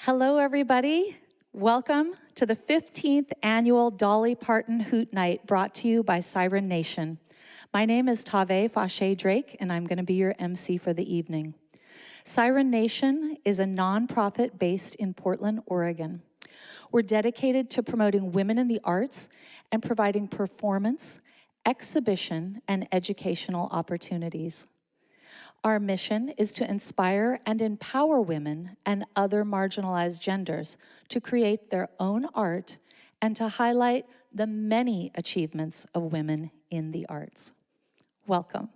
Hello, everybody. Welcome to the 15th annual Dolly Parton Hoot Night brought to you by Siren Nation. My name is Tave Fauché Drake, and I'm going to be your MC for the evening. Siren Nation is a nonprofit based in Portland, Oregon. We're dedicated to promoting women in the arts and providing performance, exhibition, and educational opportunities. Our mission is to inspire and empower women and other marginalized genders to create their own art and to highlight the many achievements of women in the arts. Welcome.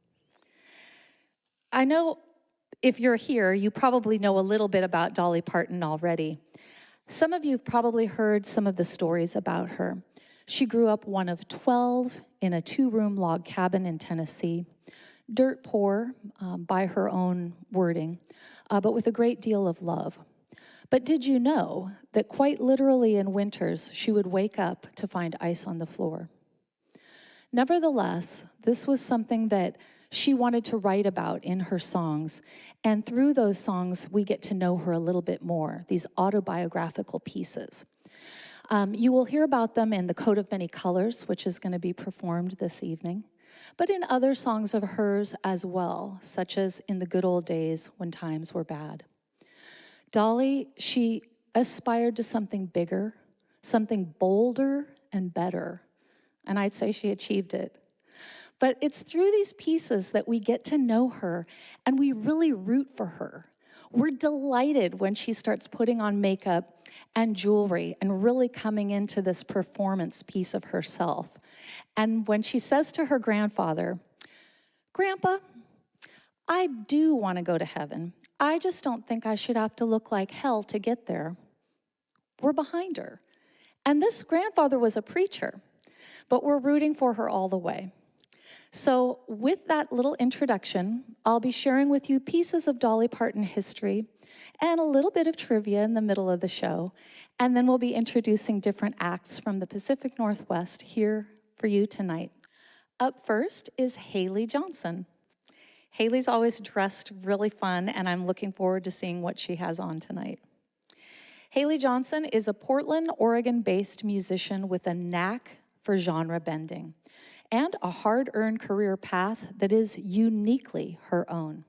I know if you're here, you probably know a little bit about Dolly Parton already. Some of you have probably heard some of the stories about her. She grew up one of 12 in a 2-room log cabin in Tennessee. Dirt poor, by her own wording, but with a great deal of love. But did you know that quite literally in winters, she would wake up to find ice on the floor? Nevertheless, this was something that she wanted to write about in her songs, and through those songs, we get to know her a little bit more, these autobiographical pieces. You will hear about them in The Coat of Many Colors, which is going to be performed this evening, but in other songs of hers as well, such as In the Good Old Days When Times Were Bad. Dolly, she aspired to something bigger, something bolder and better, and I'd say she achieved it. But it's through these pieces that we get to know her, and we really root for her. We're delighted when she starts putting on makeup and jewelry and really coming into this performance piece of herself. And when she says to her grandfather, "Grandpa, I do want to go to heaven. I just don't think I should have to look like hell to get there," we're behind her. And this grandfather was a preacher, but we're rooting for her all the way. So with that little introduction, I'll be sharing with you pieces of Dolly Parton history and a little bit of trivia in the middle of the show. And then we'll be introducing different acts from the Pacific Northwest here for you tonight. Up first is Haley Johnsen. Haley's always dressed really fun, and I'm looking forward to seeing what she has on tonight. Haley Johnsen is a Portland, Oregon-based musician with a knack for genre bending and a hard-earned career path that is uniquely her own.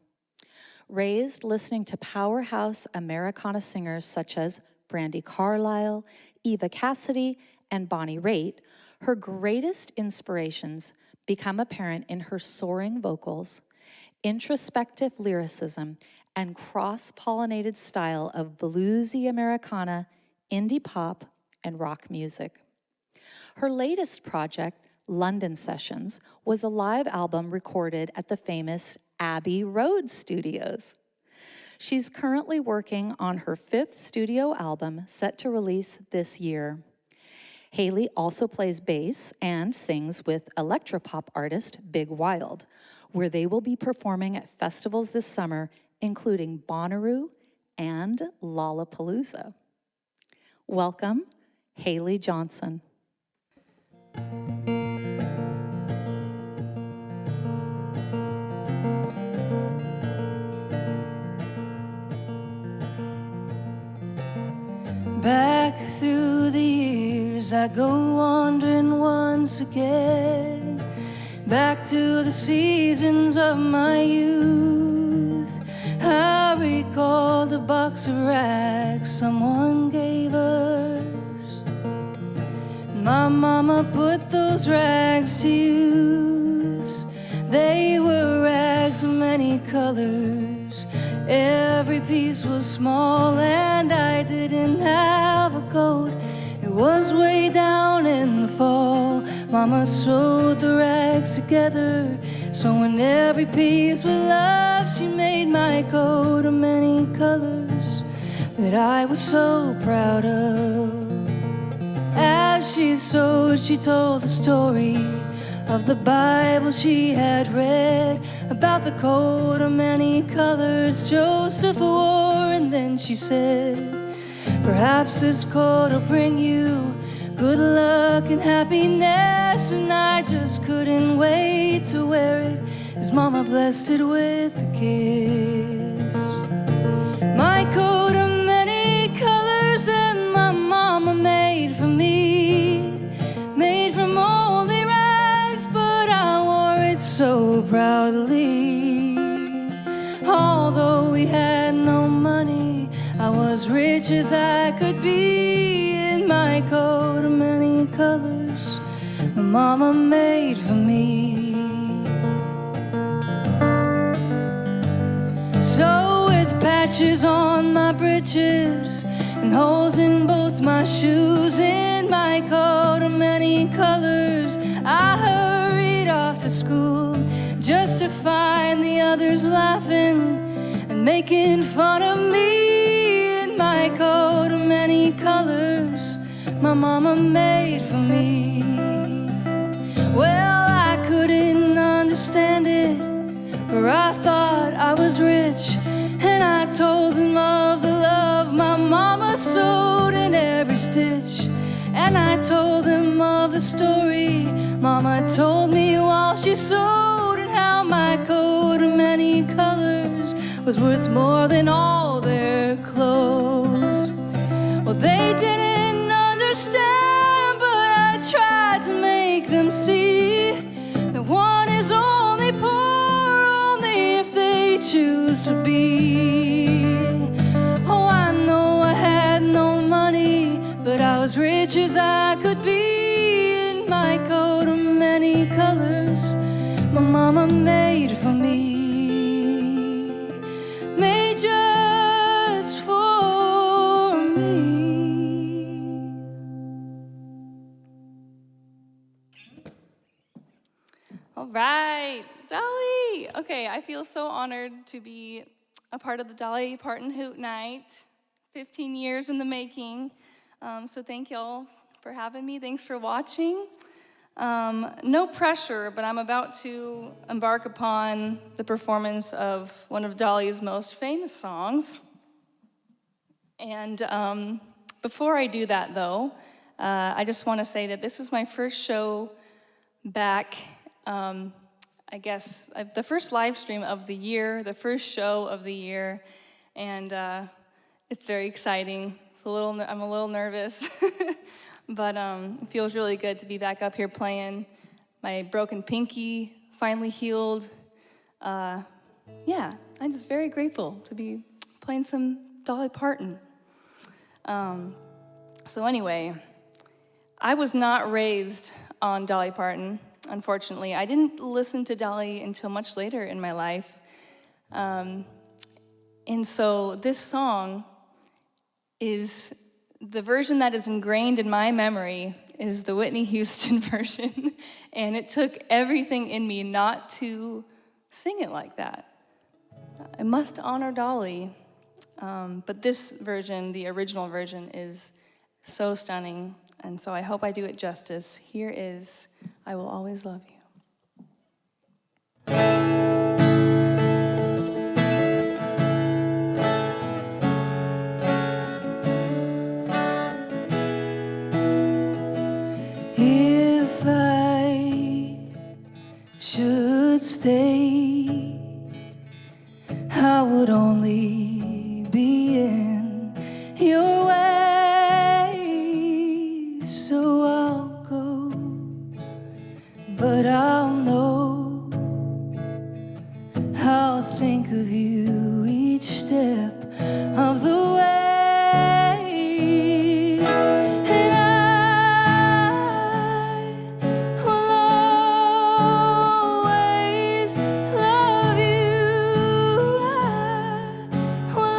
Raised listening to powerhouse Americana singers such as Brandi Carlile, Eva Cassidy, and Bonnie Raitt, her greatest inspirations become apparent in her soaring vocals, introspective lyricism, and cross-pollinated style of bluesy Americana, indie pop, and rock music. Her latest project, London Sessions, was a live album recorded at the famous Abbey Road Studios. She's currently working on her 5th studio album set to release this year. Haley also plays bass and sings with electropop artist Big Wild, where they will be performing at festivals this summer, including Bonnaroo and Lollapalooza. Welcome, Haley Johnsen. Back through the years I go wandering once again, back to the seasons of my youth. I recall the box of rags someone gave us. My mama put those rags to use. They were rags of many colors. Every piece was small and I didn't have a coat. It was way down in the fall. Mama sewed the rags together, so in every piece with love she made my coat of many colors that I was so proud of. As she sewed, she told the story of the Bible she had read, about the coat of many colors Joseph wore. And then she said, "Perhaps this coat will bring you good luck and happiness." And I just couldn't wait to wear it, as Mama blessed it with a kiss. My coat of many colors family. Although we had no money, I was rich as I could be. In my coat of many colors my mama made for me. So with patches on my breeches and holes in both my shoes, in my coat of many colors, I hurried off to school just to find the others laughing and making fun of me. In my coat of many colors my mama made for me. Well, I couldn't understand it, for I thought I was rich, and I told them of the love my mama sewed in every stitch. And I told them of the story mama told me while she sewed, and how my coat of many colors was worth more than all their clothes. Well, they didn't understand, but I tried to make them see that one is only poor only if they choose to be. Oh, I know I had no money, but I was rich as I could be. In my coat of many colors my mama made for me, made just for me. All right, Dolly. Okay, I feel so honored to be a part of the Dolly Parton Hoot Night. 15 years in the making. So thank y'all for having me. Thanks for watching. No pressure, but I'm about to embark upon the performance of one of Dolly's most famous songs. And before I do that, though, I just want to say that this is my first show back, I guess, the first live stream of the year, the first show of the year, and it's very exciting. I'm a little nervous, but it feels really good to be back up here playing. My broken pinky finally healed. Yeah, I'm just very grateful to be playing some Dolly Parton. So anyway, I was not raised on Dolly Parton, unfortunately. I didn't listen to Dolly until much later in my life. And so this song is the version that is ingrained in my memory is the Whitney Houston version. And it took everything in me not to sing it like that. I must honor Dolly. But this version, the original version, is so stunning. And so I hope I do it justice. Here is I Will Always Love You. If I should stay, I would only be in your way. So I'll go, but I'll know I'll think of you each step of the way. And I will always love you. I will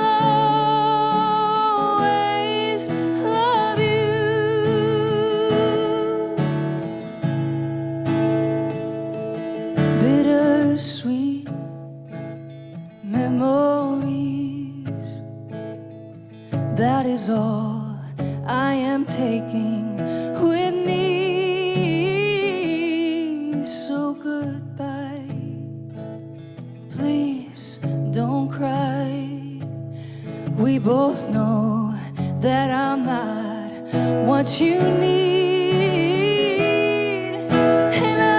always love you. Bittersweet memories, that is all I am taking with me. So goodbye, please don't cry. We both know that I'm not what you need. And I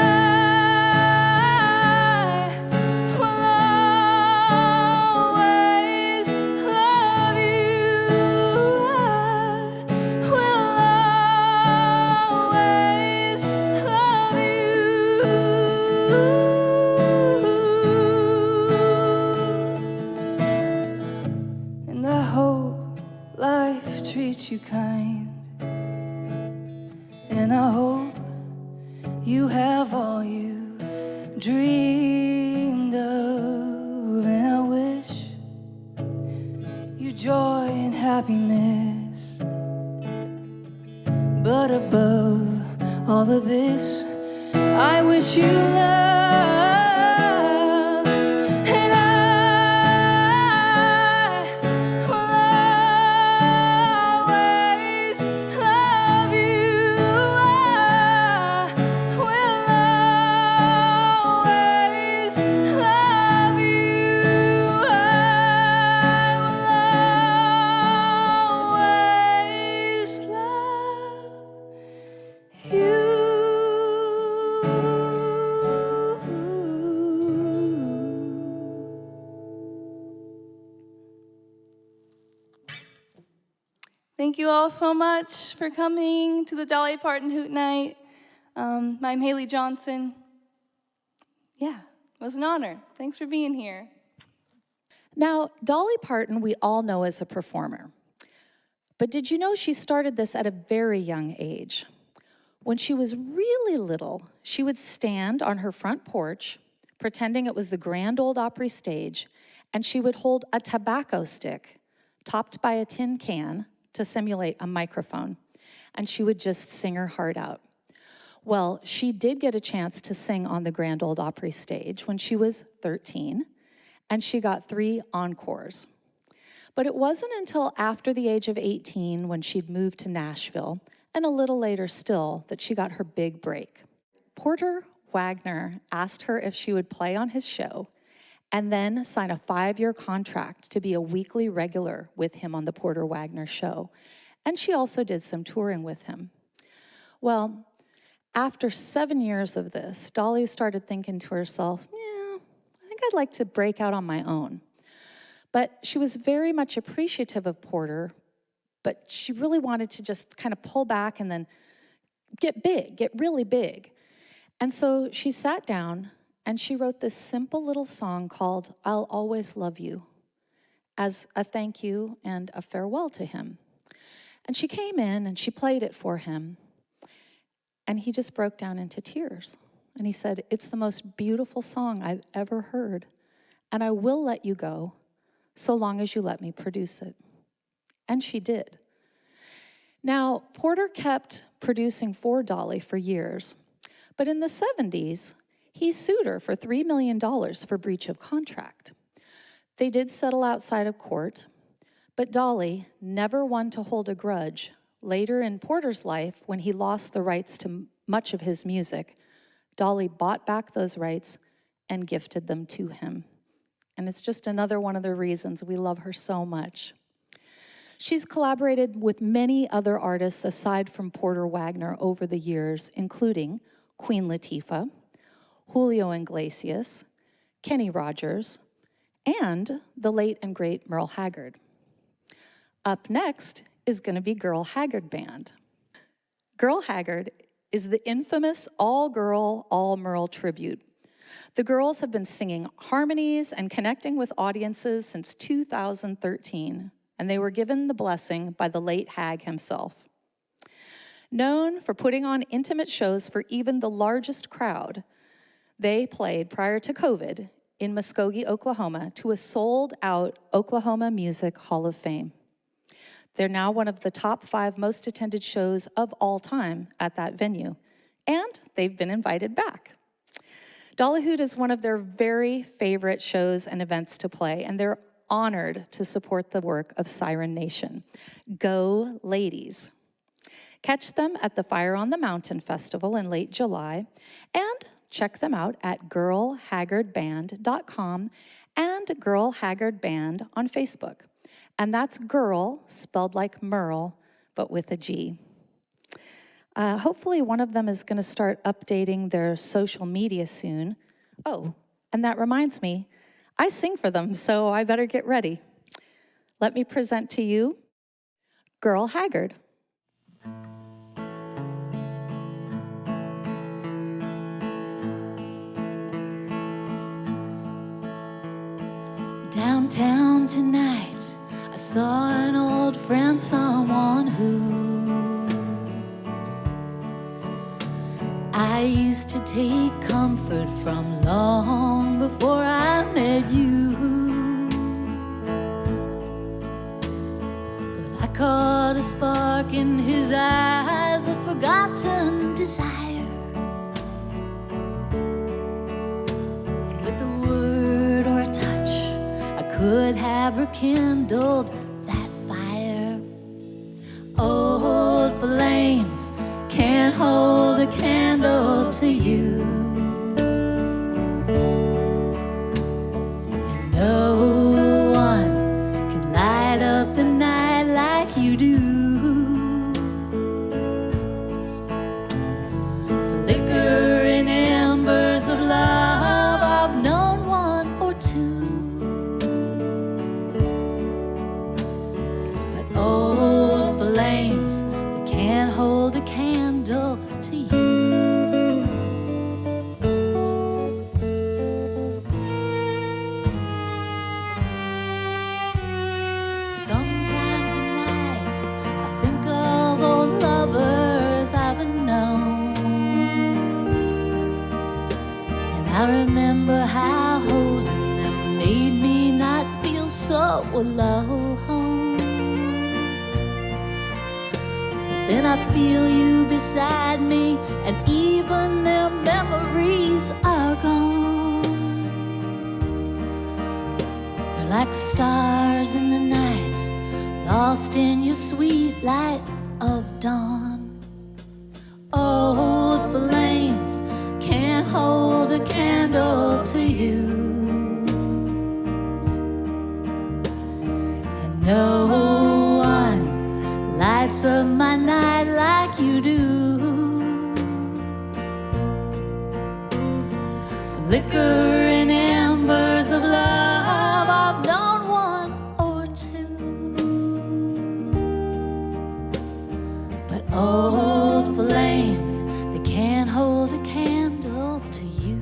will always love you. I will always love you. wish you kind. And I hope you have all you dreamed of. And I wish you joy and happiness. But above all of this, I wish you love. And I will always love you. I will always love you. I will always love you. Thank you all so much for coming to the Dolly Parton Hoot Night. I'm Haley Johnsen. Yeah, it was an honor. Thanks for being here. Now, Dolly Parton we all know as a performer. But did you know she started this at a very young age? When she was really little, she would stand on her front porch, pretending it was the Grand Ole Opry stage, and she would hold a tobacco stick topped by a tin can to simulate a microphone, and she would just sing her heart out. Well, she did get a chance to sing on the Grand Ole Opry stage when she was 13, and she got 3 encores. But it wasn't until after the age of 18 when she'd moved to Nashville, and a little later still, that she got her big break. Porter Wagoner asked her if she would play on his show and then sign a 5-year contract to be a weekly regular with him on the Porter Wagoner show. And she also did some touring with him. Well, after 7 years of this, Dolly started thinking to herself, yeah, I think I'd like to break out on my own. But she was very much appreciative of Porter, but she really wanted to just kind of pull back and then get big, get really big. And so she sat down and she wrote this simple little song called I'll Always Love You as a thank you and a farewell to him. And she came in and she played it for him. And he just broke down into tears. And he said, it's the most beautiful song I've ever heard. And I will let you go so long as you let me produce it. And she did. Now, Porter kept producing for Dolly for years. But in the 70s, he sued her for $3 million for breach of contract. They did settle outside of court, but Dolly, never one to hold a grudge, later in Porter's life, when he lost the rights to much of his music, Dolly bought back those rights and gifted them to him. And it's just another one of the reasons we love her so much. She's collaborated with many other artists aside from Porter Wagoner over the years, including Queen Latifah, Julio Iglesias, Kenny Rogers, and the late and great Gerle Haggard. Up next is going to be Gerle Haggard Band. Gerle Haggard is the infamous all-girl, all-Merle tribute. The girls have been singing harmonies and connecting with audiences since 2013, and they were given the blessing by the late Hag himself. Known for putting on intimate shows for even the largest crowd, they played prior to COVID in Muskogee, Oklahoma, to a sold-out Oklahoma Music Hall of Fame. They're now one of the top 5 most attended shows of all time at that venue, and they've been invited back. Dolly Hoot is one of their very favorite shows and events to play, and they're honored to support the work of Siren Nation. Go ladies. Catch them at the Fire on the Mountain Festival in late July, and check them out at girlhaggardband.com and Gerle Haggard Band on Facebook. And that's Gerle, spelled like Merle, but with a G. Hopefully one of them is going to start updating their social media soon. Oh, and that reminds me, I sing for them, so I better get ready. Let me present to you Gerle Haggard. Downtown tonight, I saw an old friend, someone who I used to take comfort from long before I met you. But I caught a spark in his eyes, a forgotten desire. And with a word or a touch, I could have rekindled that fire. Old flames can't hold a candle to you. And no one can light up the night like you do. Flickering embers of love, I've known one or two. But old flames, they can't hold a candle to you. Sometimes at night I think of old lovers I've known, and I remember how holding them made me not feel so alone. Then I feel you beside me, and even their memories are gone. They're like stars in the night, lost in your sweet light of dawn. Old flames can't hold a candle to you. And no one lights up my night like you do. Flickering embers of love, I've known one or two. But old flames, they can't hold a candle to you.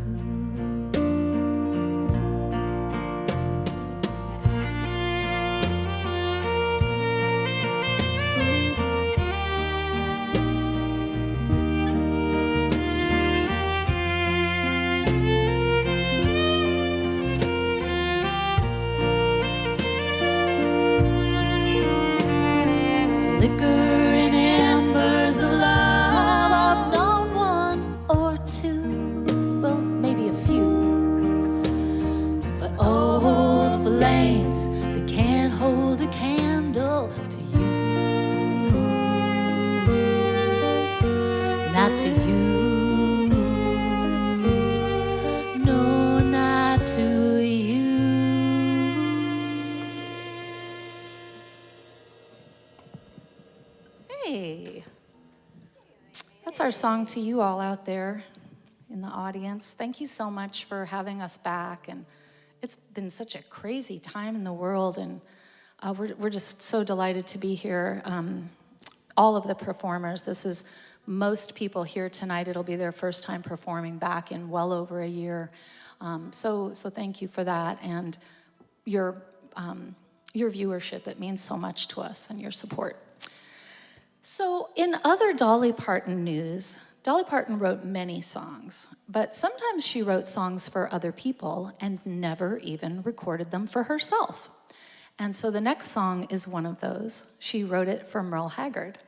Flickering embers of love, I've known one or two. Well, maybe a few. But old flames, they can't hold a candle to you. Not to you. No, not to you. Hey, that's our song to you all out there in the audience. Thank you so much for having us back. And it's been such a crazy time in the world, and we're just so delighted to be here. All of the performers, this is most people here tonight. It'll be their first time performing back in well over a year. So thank you for that, and your viewership. It means so much to us, and your support. So in other Dolly Parton news, Dolly Parton wrote many songs, but sometimes she wrote songs for other people and never even recorded them for herself. And so the next song is one of those. She wrote it for Gerle Haggard.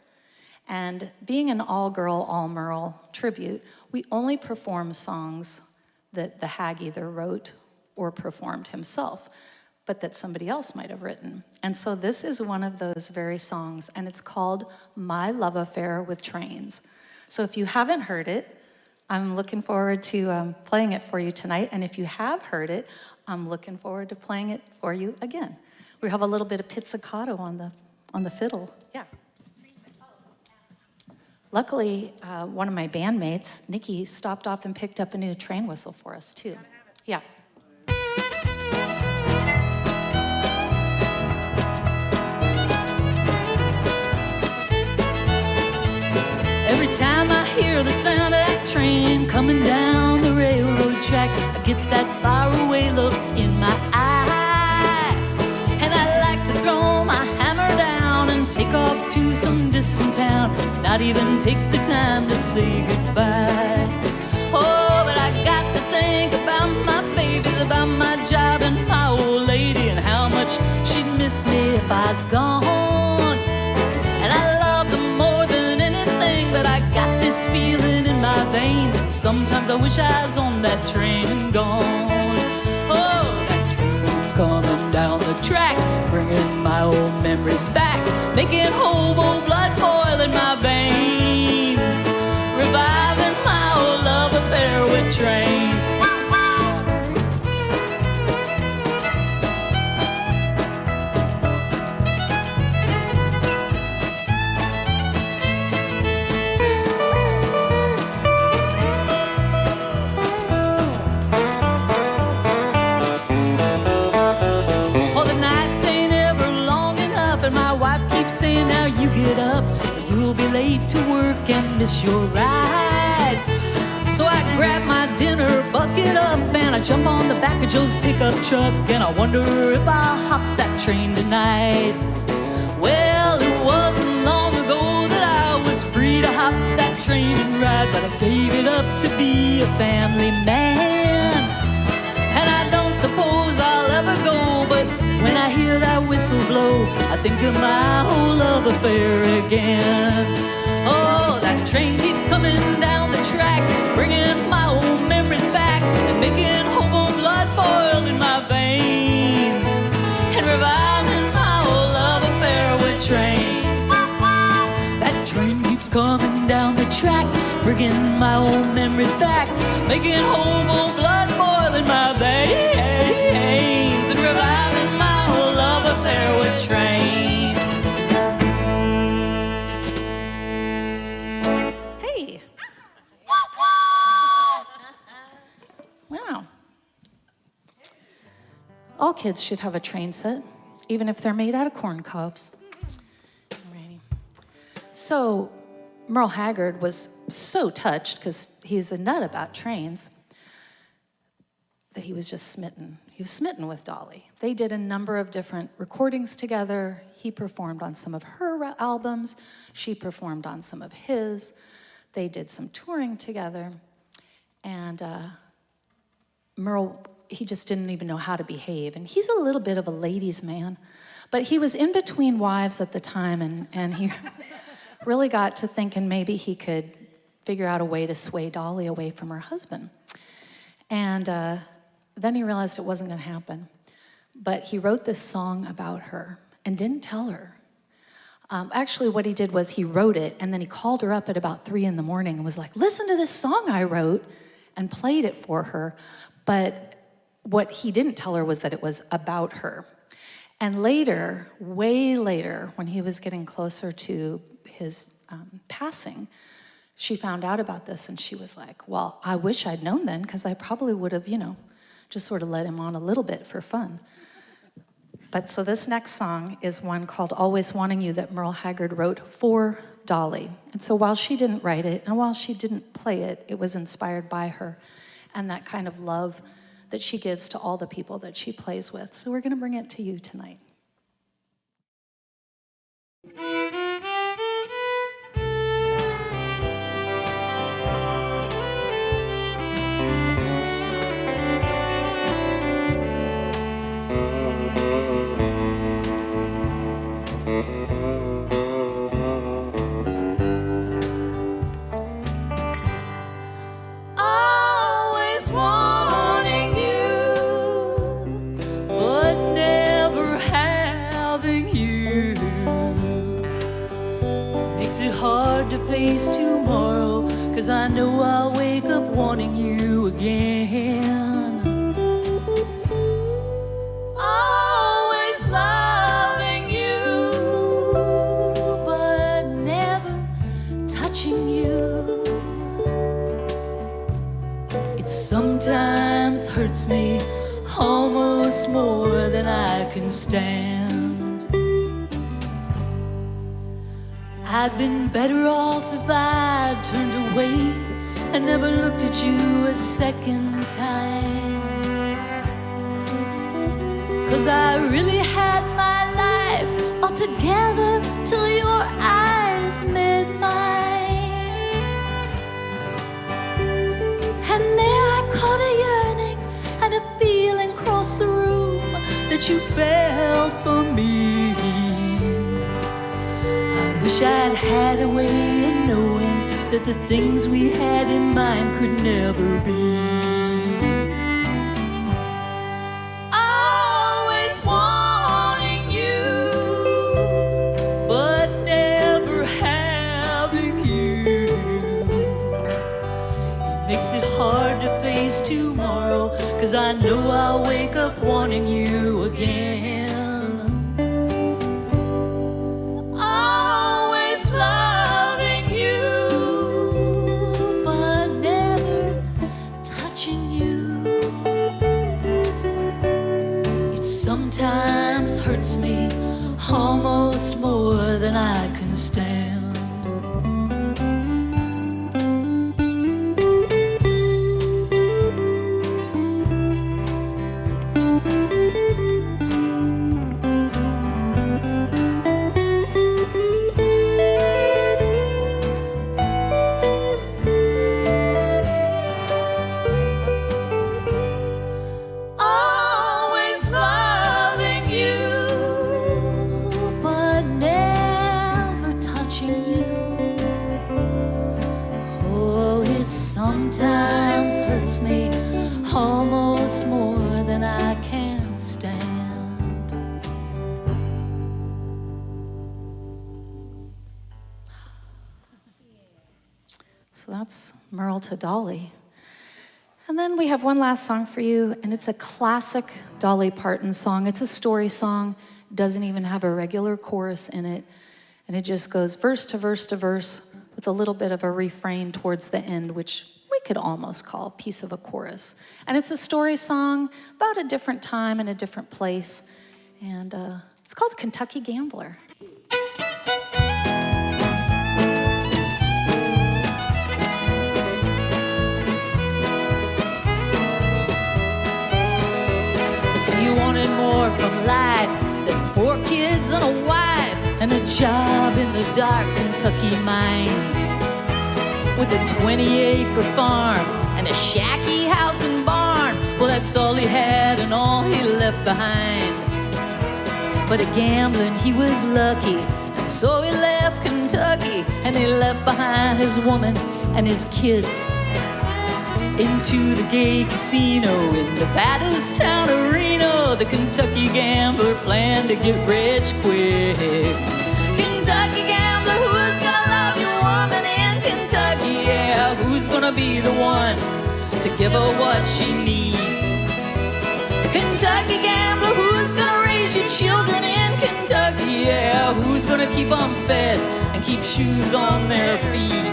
And being an all-girl, all-Merle tribute, we only perform songs that the Hag either wrote or performed himself, but that somebody else might have written. And so this is one of those very songs, and it's called My Love Affair with Trains. So if you haven't heard it, I'm looking forward to playing it for you tonight. And if you have heard it, I'm looking forward to playing it for you again. We have a little bit of pizzicato on the fiddle. Yeah. Luckily, one of my bandmates, Nikki, stopped off and picked up a new train whistle for us too. Yeah. Every time I hear the sound of that train coming down the railroad track, I get that faraway look in my eye, and I like to throw my not even take the time to say goodbye. Oh, but I got to think about my babies, about my job and my old lady, and how much she'd miss me if I was gone. And I love them more than anything, but I got this feeling in my veins. Sometimes I wish I was on that train and gone. Oh, that train keeps coming down the track, bringing my old memories back, making hobo blood boil in my veins, reviving my old love affair with trains. Saying now you get up, you'll be late to work and miss your ride. So I grab my dinner bucket up and I jump on the back of Joe's pickup truck, and I wonder if I'll hop that train tonight. Well, it wasn't long ago that I was free to hop that train and ride, but I gave it up to be a family man. And I don't suppose I'll ever go, but when I hear that whistle blow, I think of my whole love affair again. Oh, that train keeps coming down the track, bringing my old memories back, and making hobo blood boil in my veins, and reviving my old love affair with trains. That train keeps coming down the track, bringing my old memories back, making hobo blood boil in my veins, and reviving my whole love affair with trains. Hey. Wow. All kids should have a train set, even if they're made out of corn cobs. Alrighty. So, Merle Haggard was so touched, because he's a nut about trains, that he was just smitten. He was smitten with Dolly. They did a number of different recordings together. He performed on some of her albums. She performed on some of his. They did some touring together. And Merle, he just didn't even know how to behave. And he's a little bit of a ladies' man. But he was in between wives at the time, and he really got to thinking maybe he could figure out a way to sway Dolly away from her husband. And then he realized it wasn't going to happen. But he wrote this song about her and didn't tell her. Actually, what he did was he wrote it, and then he called her up at about 3 in the morning and was like, listen to this song I wrote, and played it for her. But what he didn't tell her was that it was about her. And later, way later, when he was getting closer to his passing, she found out about this, and she was like, well, I wish I'd known then, because I probably would have, just sort of let him on a little bit for fun. But so this next song is one called Always Wanting You that Merle Haggard wrote for Dolly. And so while she didn't write it, and while she didn't play it, it was inspired by her and that kind of love that she gives to all the people that she plays with. So we're going to bring it to you tonight. Always wanting you, but never having you, makes it hard to face tomorrow, 'cause I know I'll wake up wanting you again. Always loving you, but never touching you. It sometimes hurts me almost more than I can stand. I'd been better off if I'd turned away and never looked at you a second time. 'Cause I really had my life all together till your eyes met mine. that you felt for me. I wish I'd had a way of knowing that the things we had in mind could never be. Always wanting you, but never having you. It makes it hard to face tomorrow, 'cause I know I'll wake up wanting you again. Always loving you, but never touching you. It sometimes hurts me almost more than I can stand. Almost more than I can stand. So that's Merle to Dolly. And then we have one last song for you, and it's a classic Dolly Parton song. It's a story song, doesn't even have a regular chorus in it, and it just goes verse to verse to verse with a little bit of a refrain towards the end, which we could almost call a piece of a chorus. And it's a story song about a different time and a different place. And it's called Kentucky Gambler. You wanted more from life than 4 kids and a wife and a job in the dark Kentucky mines. With a 20-acre farm and a shacky house and barn. Well, that's all he had and all he left behind. But at gambling he was lucky, and so he left Kentucky, and he left behind his woman and his kids into the gay casino in the baddest town of Reno. The Kentucky gambler planned to get rich quick. Kentucky gambler, who's gonna love your woman in Kentucky? Yeah, who's gonna be the one to give her what she needs? Kentucky gambler, who's gonna raise your children in Kentucky? Yeah, who's gonna keep them fed and keep shoes on their feet?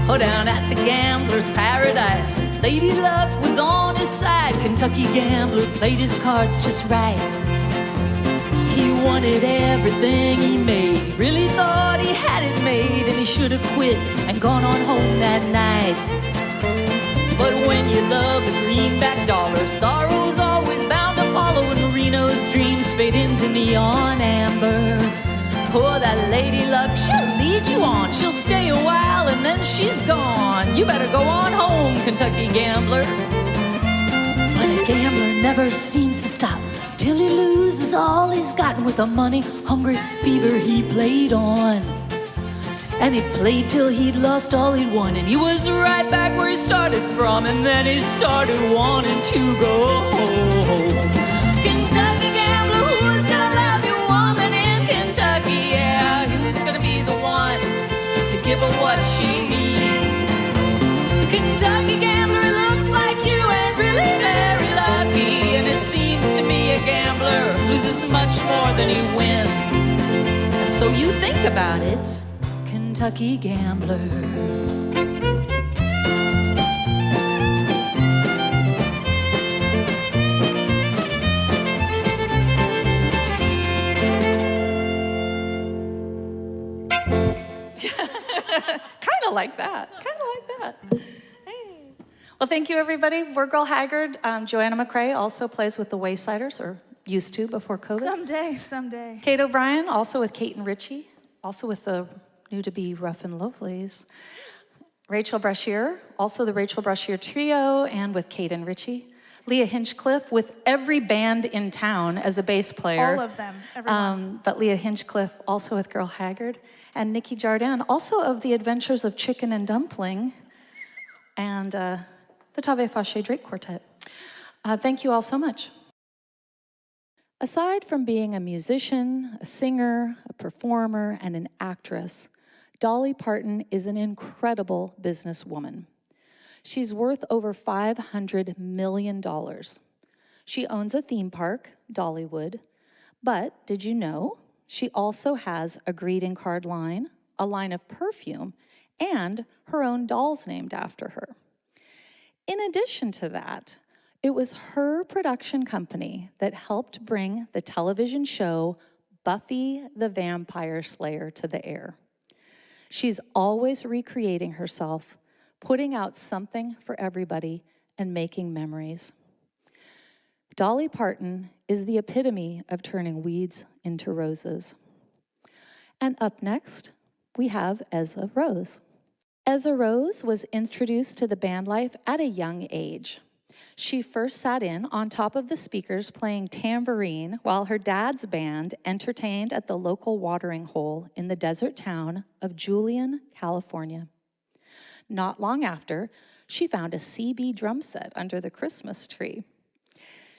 Oh, down at the gambler's paradise, Lady Luck was on his side. Kentucky gambler played his cards just right. He wanted everything he made. He really thought he had it made, and he should have quit and gone on home that night. But when you love the greenback dollar, sorrow's always bound to follow, and Reno's dreams fade into neon amber. Oh, that Lady Luck, she'll lead you on. She'll stay a while and then she's gone. You better go on home, Kentucky gambler. But a gambler never seems to stop till he loses all he's gotten. With a money-hungry fever he played on. And he played till he'd lost all he'd won. And he was right back where he started from. And then he started wanting to go home. Kentucky gambler, who's gonna love your woman in Kentucky? Yeah, who's gonna be the one to give her what she needs? Kentucky gambler, it looks like you ain't really very lucky. And it seems to me a gambler loses much more than he wins. And so you think about it, Kentucky gambler. Kind of like that. Hey. Well, thank you, everybody. We're Gerle Haggard. Joanna McCrae also plays with the Waysiders, or used to before COVID. Someday. Kate O'Brien, also with Kate and Richie, also with the new-to-be Rough and Lovelies. Rachel Brashear, also the Rachel Brashear Trio, and with Caden Ritchie. Leah Hinchcliffe with every band in town as a bass player. All of them, everyone. But Leah Hinchcliffe also with Gerle Haggard. And Nikki Jardin, also of The Adventures of Chicken and Dumpling. And the Tave Fache Drake Quartet. Thank you all so much. Aside from being a musician, a singer, a performer, and an actress, Dolly Parton is an incredible businesswoman. She's worth over $500 million. She owns a theme park, Dollywood, but did you know she also has a greeting card line, a line of perfume, and her own dolls named after her. In addition to that, it was her production company that helped bring the television show Buffy the Vampire Slayer to the air. She's always recreating herself, putting out something for everybody, and making memories. Dolly Parton is the epitome of turning weeds into roses. And up next, we have Ezza Rose. Ezza Rose was introduced to the band life at a young age. She first sat in on top of the speakers playing tambourine while her dad's band entertained at the local watering hole in the desert town of Julian, California. Not long after, she found a CB drum set under the Christmas tree.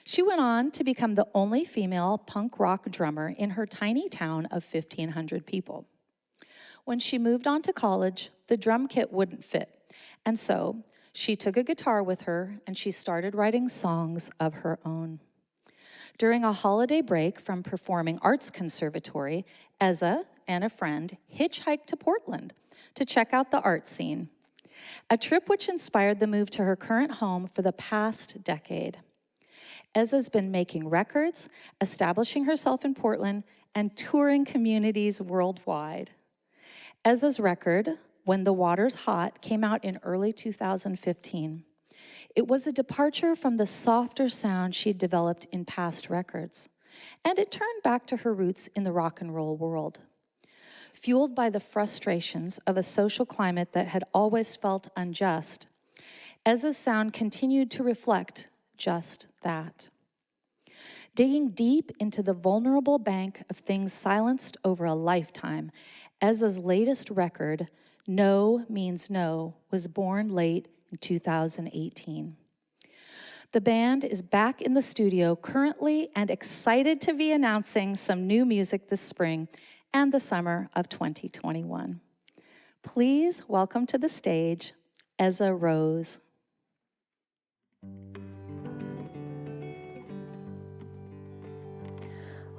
She went on to become the only female punk rock drummer in her tiny town of 1,500 people. When she moved on to college, the drum kit wouldn't fit, and so she took a guitar with her and she started writing songs of her own. During a holiday break from performing arts conservatory, Ezza and a friend hitchhiked to Portland to check out the art scene, a trip which inspired the move to her current home for the past decade. Ezza's been making records, establishing herself in Portland, and touring communities worldwide. Ezza's record, When the Water's Hot, came out in early 2015. It was a departure from the softer sound she'd developed in past records, and it turned back to her roots in the rock and roll world. Fueled by the frustrations of a social climate that had always felt unjust, Ezza's sound continued to reflect just that. Digging deep into the vulnerable bank of things silenced over a lifetime, Ezza's latest record, No Means No, was born late in 2018. The band is back in the studio currently and excited to be announcing some new music this spring and the summer of 2021. Please welcome to the stage, Ezza Rose.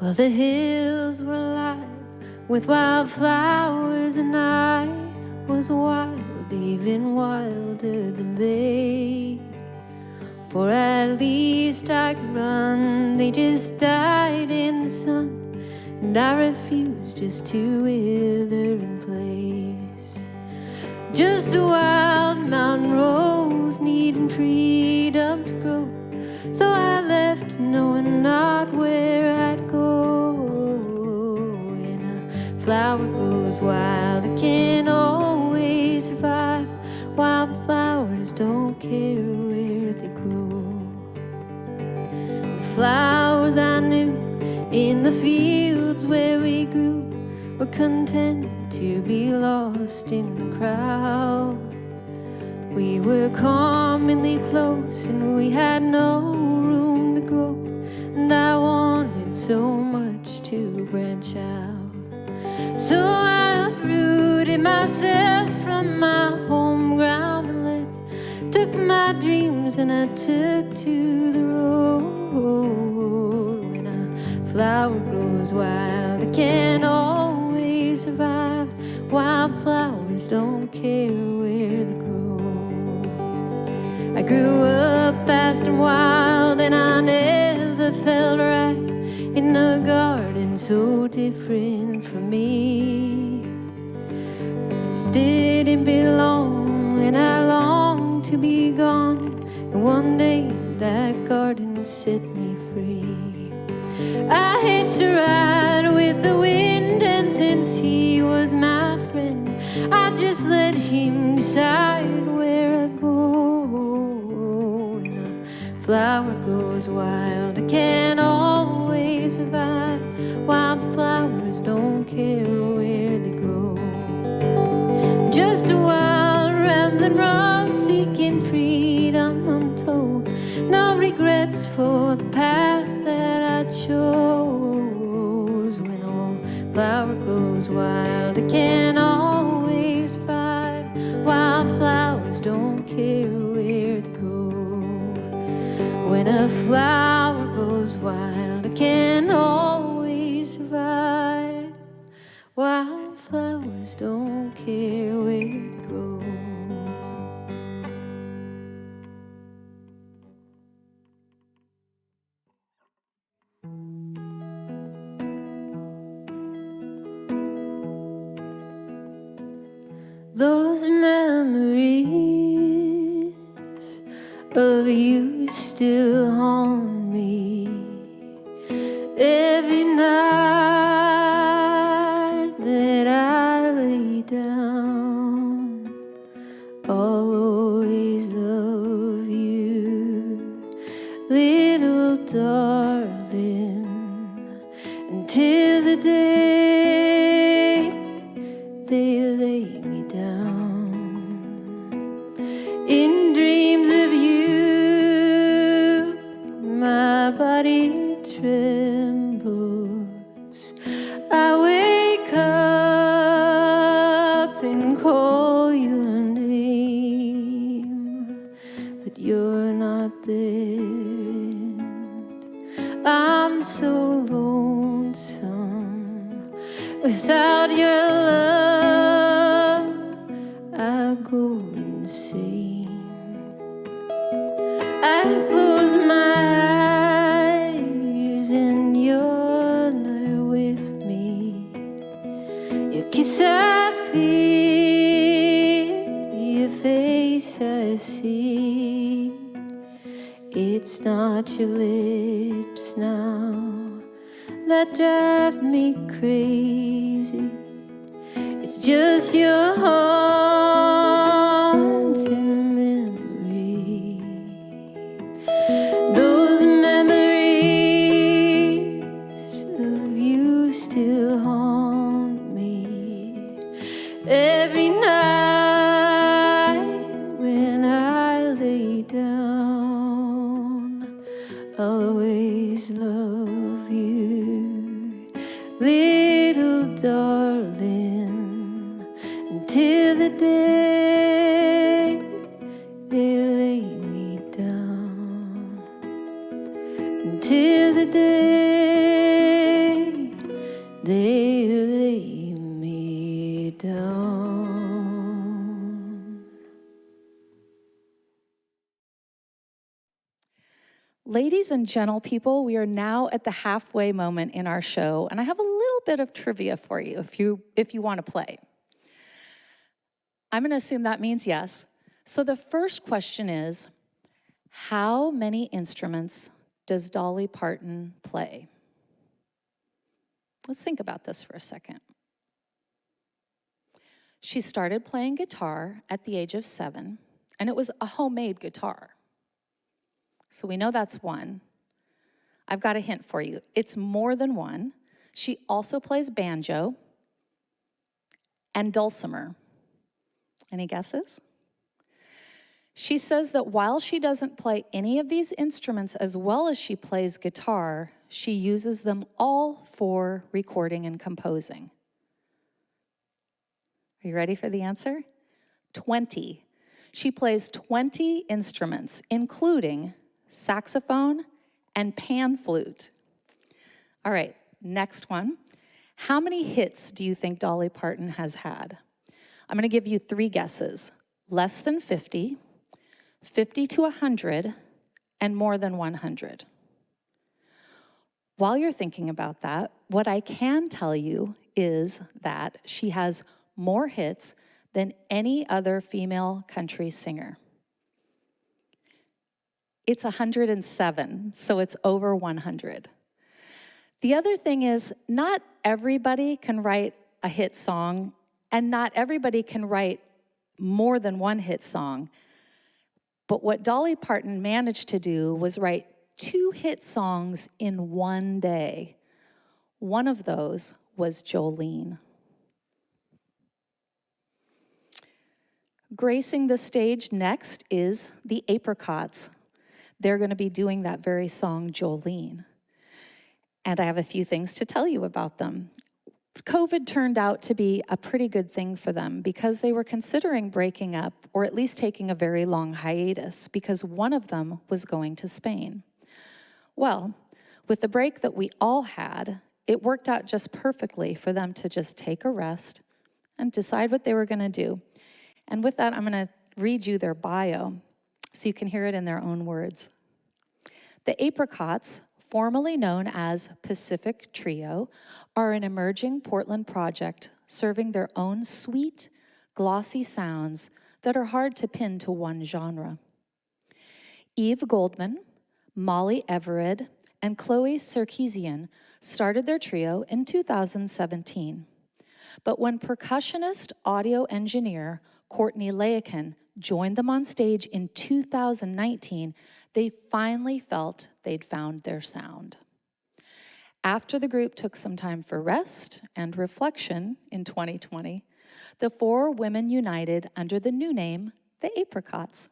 Well, the hills were alive with wildflowers, and I was wild, even wilder than they. For at least I could run, they just died in the sun, and I refused just to wither in place. Just a wild mountain rose needing freedom to grow, so I left knowing not where I'd go. When a flower grows wild, it can always survive. Wildflowers don't care where they grow. The flowers I knew in the fields where we grew were content to be lost in the crowd. We were commonly close and we had no room to grow, and I wanted so much to branch out. So I uprooted myself from my home ground and took my dreams and I took to the road. When a flower grows wild, it can't always survive. Wildflowers don't care where they grow. I grew up fast and wild, and I never felt right in a garden so different from me. It just didn't belong, and I longed to be gone, and one day that garden set me free. I hitched a ride with the wind, and since he was my friend, I just let him decide where I go. When a flower goes wild, it can't always survive. Wildflowers don't care where they grow. Just a wild rambling rose seeking freedom untold. No regrets for the path that I chose. When a flower grows wild, it can't always survive. Wildflowers don't care where they grow. When a flower goes wild, it can't always survive. Wildflowers don't care where they grow. Those memories of you still haunt me. Every night that I lay down, I'll always love you, little darling, until the day they lay me down. In dreams of you, my body trembles. I wake up and call your name, but you're not there, and I'm so lonesome without your love. I go insane. I close my eyes and you're there with me. Your kiss I feel, your face I see. It's not your lips now that drive me crazy. It's just your haunting memory. Those memories of you still haunt me. Every night when I lay down, I'll always love you, little darling, until the day they lay me down. Until the day they lay me down. Ladies and gentle people, we are now at the halfway moment in our show, and I have a little bit of trivia for you if you want to play. I'm going to assume that means yes. So the first question is, how many instruments does Dolly Parton play? Let's think about this for a second. She started playing guitar at the age of 7, and it was a homemade guitar. So we know that's one. I've got a hint for you. It's more than one. She also plays banjo and dulcimer. Any guesses? She says that while she doesn't play any of these instruments as well as she plays guitar, she uses them all for recording and composing. Are you ready for the answer? 20. She plays 20 instruments, including saxophone and pan flute. All right, next one. How many hits do you think Dolly Parton has had? I'm going to give you 3 guesses. Less than 50, 50 to 100, and more than 100. While you're thinking about that, what I can tell you is that she has more hits than any other female country singer. It's 107, so it's over 100. The other thing is, not everybody can write a hit song And not everybody can write more than one hit song. But what Dolly Parton managed to do was write 2 hit songs in one day. One of those was Jolene. Gracing the stage next is the Apricots. They're going to be doing that very song, Jolene. And I have a few things to tell you about them. COVID turned out to be a pretty good thing for them because they were considering breaking up or at least taking a very long hiatus because one of them was going to Spain. Well, with the break that we all had, it worked out just perfectly for them to just take a rest and decide what they were going to do. And with that, I'm going to read you their bio so you can hear it in their own words. The Apricots, formerly known as Pacific Trio, are an emerging Portland project serving their own sweet, glossy sounds that are hard to pin to one genre. Eve Goldman, Molly Everett, and Chloe Sarkeesian started their trio in 2017. But when percussionist, audio engineer Courtney Layakin joined them on stage in 2019, they finally felt they'd found their sound. After the group took some time for rest and reflection in 2020, the 4 women united under the new name, the Apricots.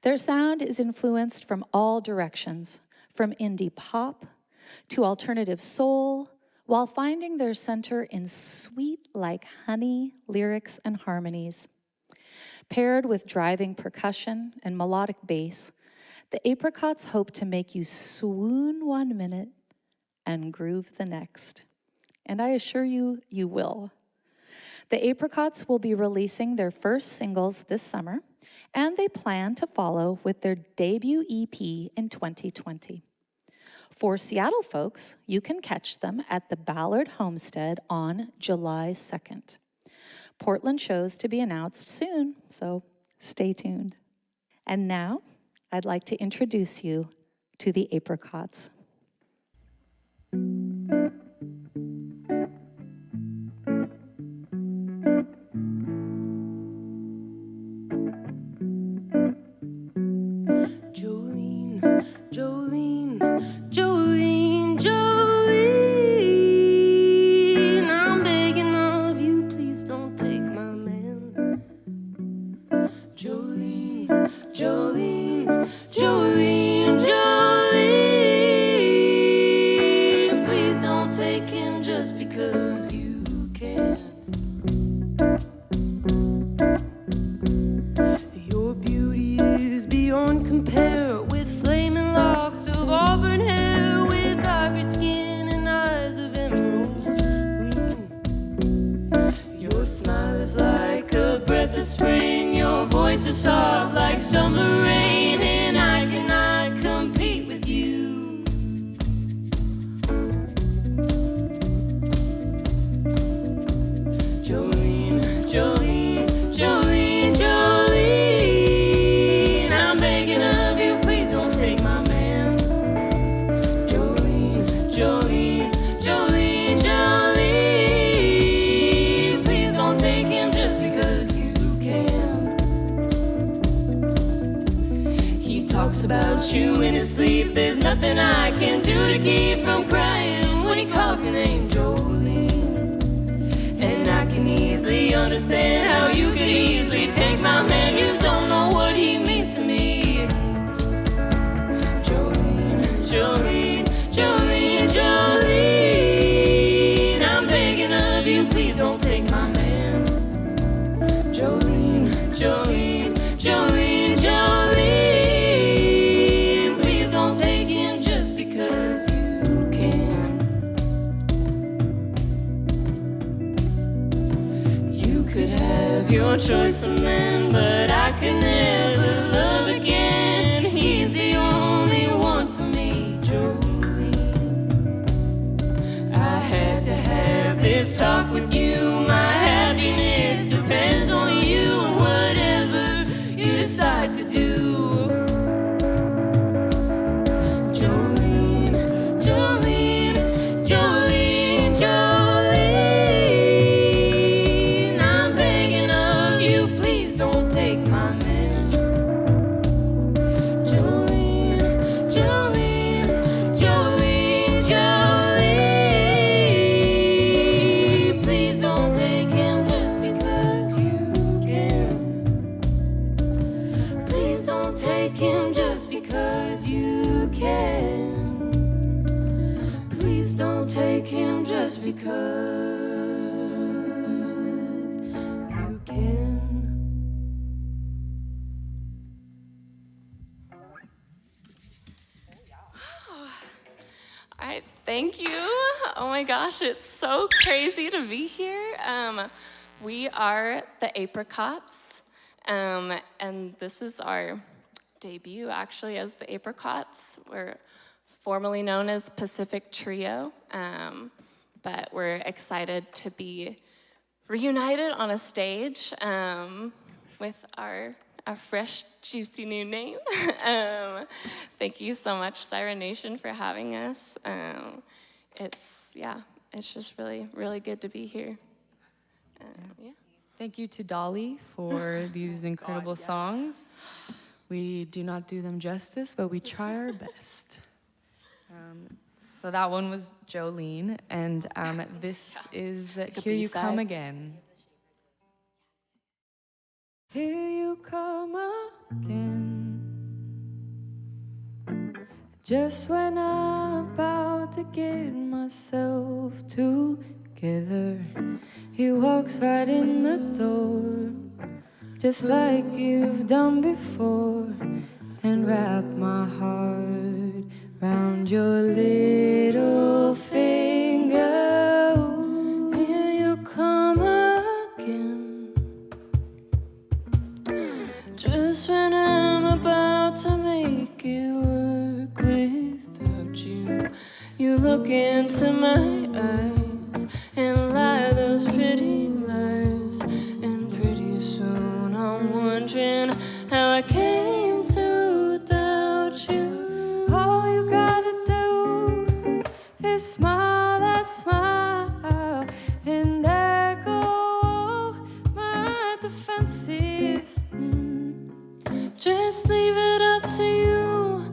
Their sound is influenced from all directions, from indie pop to alternative soul, while finding their center in sweet like honey lyrics and harmonies. Paired with driving percussion and melodic bass, the Apricots hope to make you swoon one minute and groove the next. And I assure you, you will. The Apricots will be releasing their first singles this summer, and they plan to follow with their debut EP in 2020. For Seattle folks, you can catch them at the Ballard Homestead on July 2nd. Portland shows to be announced soon, so stay tuned. And now, I'd like to introduce you to the Apricots. Jolene, Jolene, Jolene, Jolene, I'm begging of you, please don't take my man. Jolene, Jolene, Jolene, Jolene, please don't take him just because you can. Your beauty is beyond compare, with flaming locks of auburn hair, with ivory skin and eyes of emerald green. Your smile is like a breath of spring, your voice is soft like summer rain, and I cannot compete with you. Jolene, Jolene, Jolene, Jolene, I'm begging of you, please don't take my man. Jolene, Jolene, Jolene, Jolene, please don't take him just because you can. He talks about you in his sleep, there's nothing I can do to keep from crying when he calls your name, Jolene. And I can easily understand how you could easily take my man. You don't know what he means to me. Jolene, Jolene, Jolene, Jolene, I'm begging of you, please don't take my man. Jolene, Jolene, Jolene, Jolene, please don't take him just because you can. You could have your choice of men, but I could never can. Please don't take him just because you can. All right, thank you. Oh my gosh, it's so crazy to be here. We are the Apricots, and this is our debut actually as the Apricots. We're formerly known as Pacific Trio, but we're excited to be reunited on a stage with our fresh, juicy new name. Thank you so much, Siren Nation, for having us. It's just really, really good to be here. Yeah. Thank you to Dolly for these incredible songs. We do not do them justice, but we try our best. So that one was Jolene, and this is Here You Come Again. Here you come again. Just when I'm about to get myself together, he walks right in the door, just like you've done before, and wrap my heart round your little finger. Here you come again. Just when I'm about to make it work without you, you look into my eyes and lie those pretty lies. And pretty soon I'm wondering how I came to doubt you. All you gotta do is smile that smile, and there go my defenses. Just leave it up to you,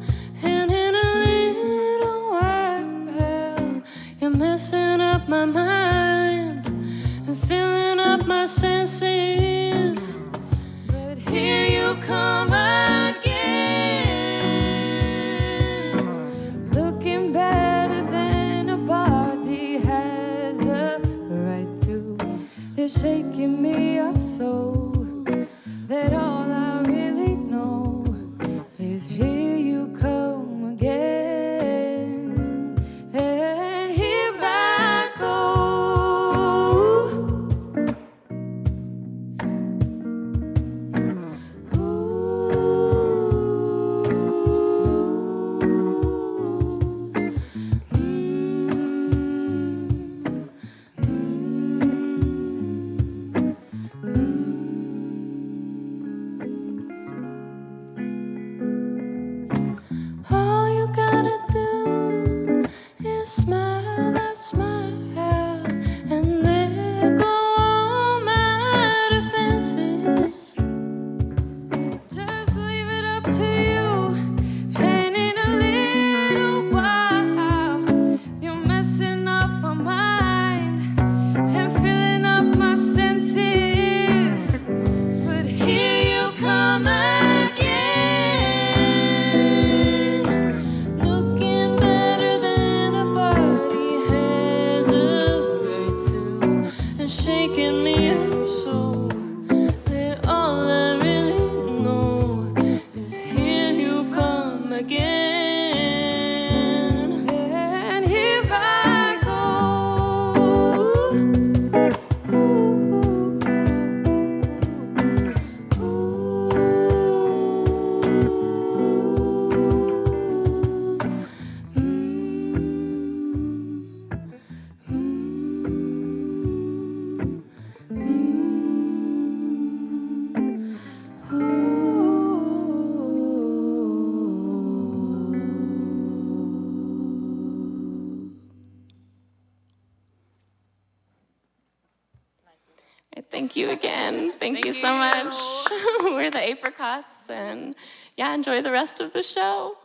and in a little while you're messing up my mind and filling up my senses. But here you come again, looking better than a body has a right to. You're shaking me up so that all I really know is here you come again, and here I go. All you gotta do is smile that smile, and there go all my defenses. Just leave it up to you, and in a little while you're messing up my mind and filling up my senses. But here you come again, looking better than a body has a right to, and shaking me up so that all I really know is here you come again, and here I go. Thank you again. Thank you so much. We're the Apricots, and yeah, enjoy the rest of the show.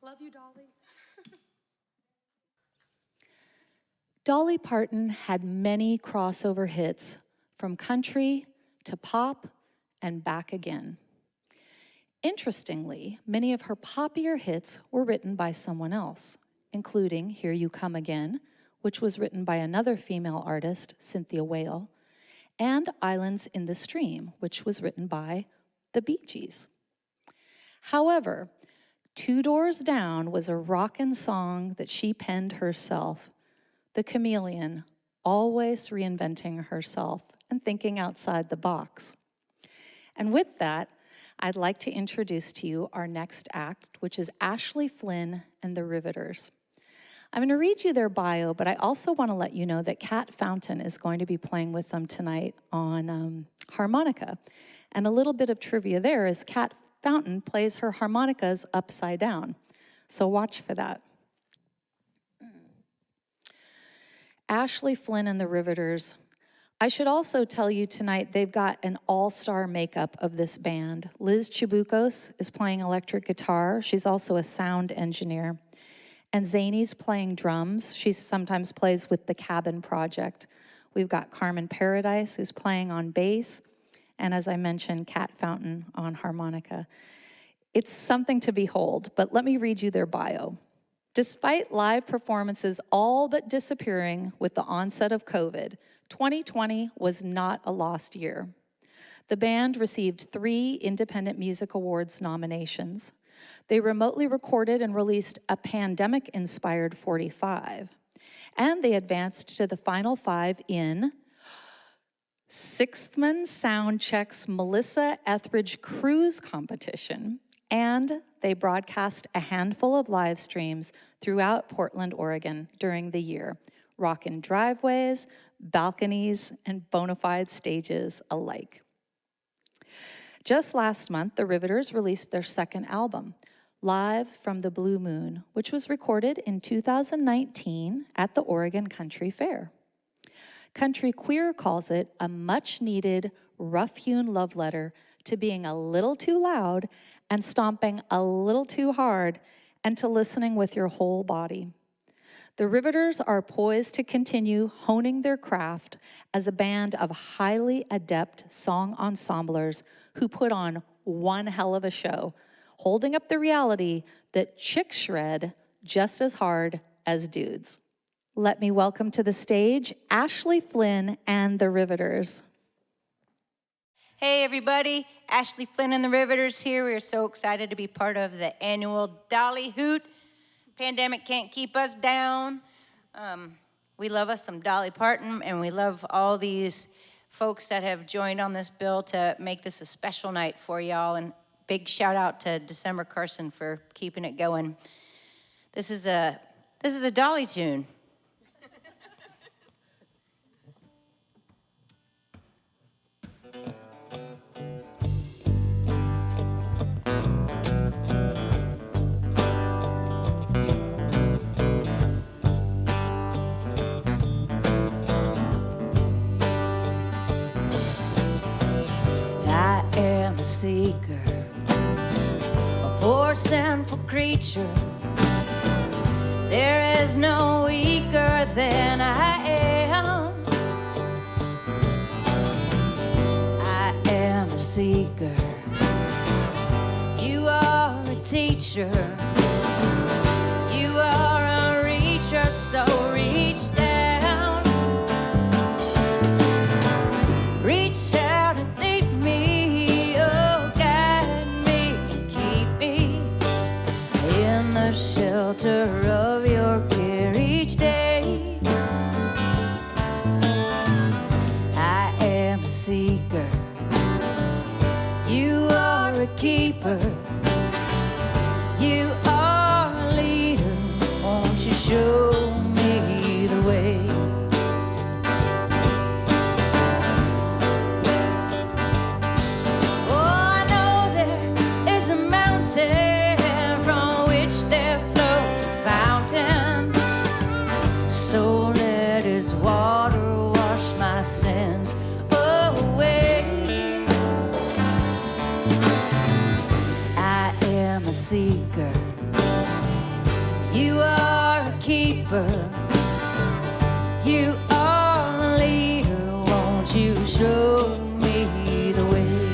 Love you, Dolly. Dolly Parton had many crossover hits, from country to pop and back again. Interestingly, many of her poppier hits were written by someone else, including Here You Come Again, which was written by another female artist, Cynthia Whale, and Islands in the Stream, which was written by the Bee Gees. However, Two Doors Down was a rockin' song that she penned herself, the chameleon, always reinventing herself and thinking outside the box. And with that, I'd like to introduce to you our next act, which is Ashleigh, Flynn, and the Riveters. I'm going to read you their bio, but I also want to let you know that Kat Fountain is going to be playing with them tonight on harmonica. And a little bit of trivia there is Kat Fountain plays her harmonicas upside down. So watch for that. Ashleigh, Flynn, and the Riveters. I should also tell you tonight they've got an all-star makeup of this band. Liz Chibucos is playing electric guitar. She's also a sound engineer. And Zany's playing drums. She sometimes plays with the Cabin Project. We've got Carmen Paradise, who's playing on bass. And as I mentioned, Kat Fountain on harmonica. It's something to behold, but let me read you their bio. Despite live performances all but disappearing with the onset of COVID, 2020 was not a lost year. The band received 3 Independent Music Awards nominations. They remotely recorded and released a pandemic-inspired 45, and they advanced to the final 5 in Sixthman Soundcheck's Melissa Etheridge Cruise Competition, and they broadcast a handful of live streams throughout Portland, Oregon during the year, rockin' driveways, balconies, and bona fide stages alike. Just last month, the Riveters released their second album, Live from the Blue Moon, which was recorded in 2019 at the Oregon Country Fair. Country Queer calls it a much-needed, rough-hewn love letter to being a little too loud and stomping a little too hard and to listening with your whole body. The Riveters are poised to continue honing their craft as a band of highly adept song ensemblers who put on one hell of a show, holding up the reality that chicks shred just as hard as dudes. Let me welcome to the stage Ashleigh, Flynn, and the Riveters. Hey everybody, Ashleigh, Flynn, and the Riveters here. We are so excited to be part of the annual Dolly Hoot. Pandemic can't keep us down. We love us some Dolly Parton, and we love all these folks that have joined on this bill to make this a special night for y'all. And big shout out to December Carson for keeping it going. This is a Dolly tune. Seeker, a poor sinful creature. There is no weaker than I am. I am a seeker. You are a teacher. You are a reacher, so reach down. Reach out and lead me. Shelter of your care each day. I am a seeker. You are a keeper. You are a leader. Won't you show me the way? Oh, I know there is a mountain so let his water wash my sins away. I am a seeker. You are a keeper. You are a leader. Won't you show me the way?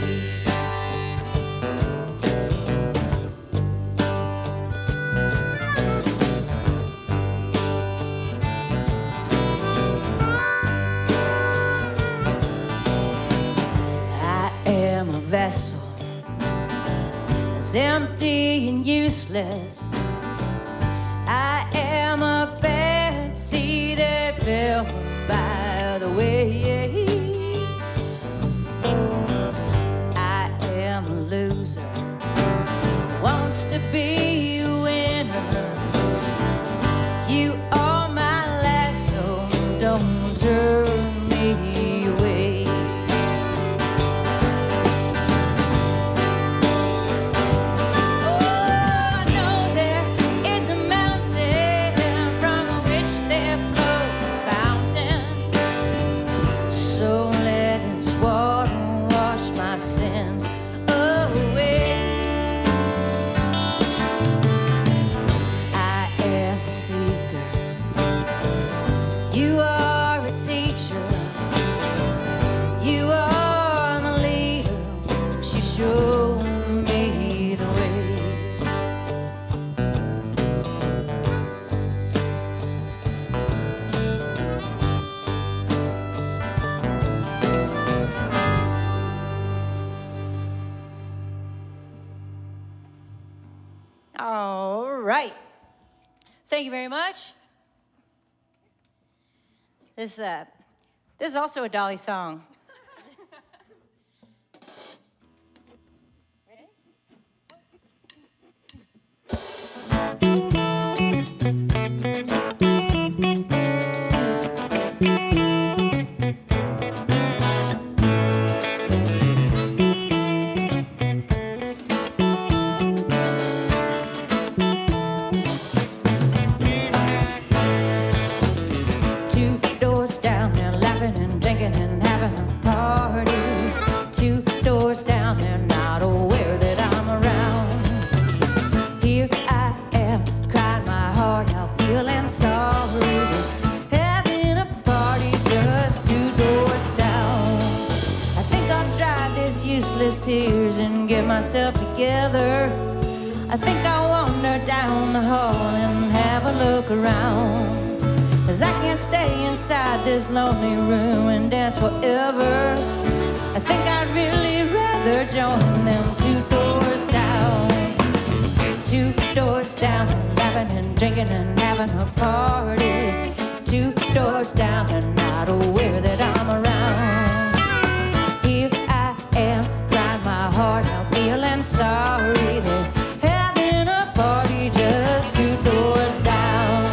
being useless. I am a bad seed that fell by the way. I am a loser, wants to be a winner. You are my last hope, don't turn me away. All right. Thank you very much. This is also a Dolly song. Tears and get myself together. I think I'll wander down the hall and have a look around, 'cause I can't stay inside this lonely room and dance forever. I think I'd really rather join them 2 doors down. 2 doors down, laughing and drinking and having a party. 2 doors down, they're not aware that I'm around. Here I am, my heart now feeling sorry. They're having a party just 2 doors down.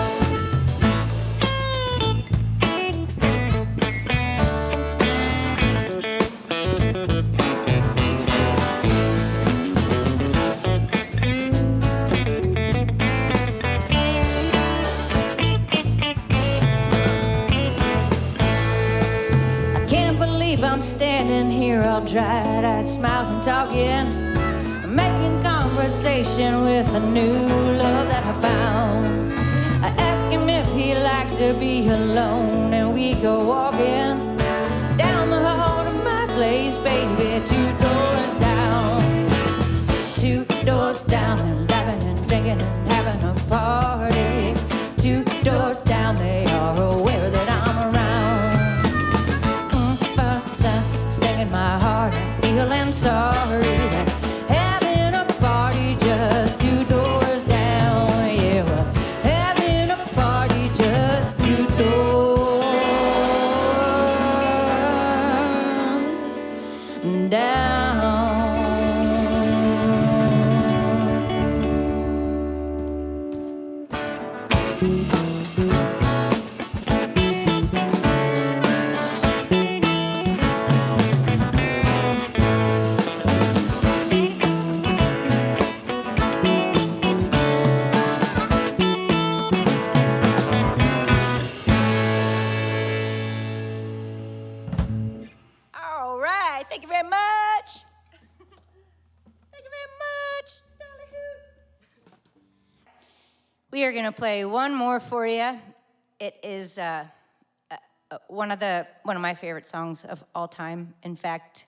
I can't believe I'm standing here all dry-eyed, smiles and talking, making conversation with a new love that I found. I ask him if he likes to be alone, and we go walking down the hall to my place, baby. 2 doors down. 2 doors down, they're laughing and drinking and having a party. 2 doors down, they are aware that I'm around. Singing my heart and feeling sorry. They're having a party just 2 doors down. Yeah, we're having a party just 2 doors down. All right, thank you very much. Thank you very much, Dolly Hoot. We are gonna play one more for you. It is one of my favorite songs of all time. In fact,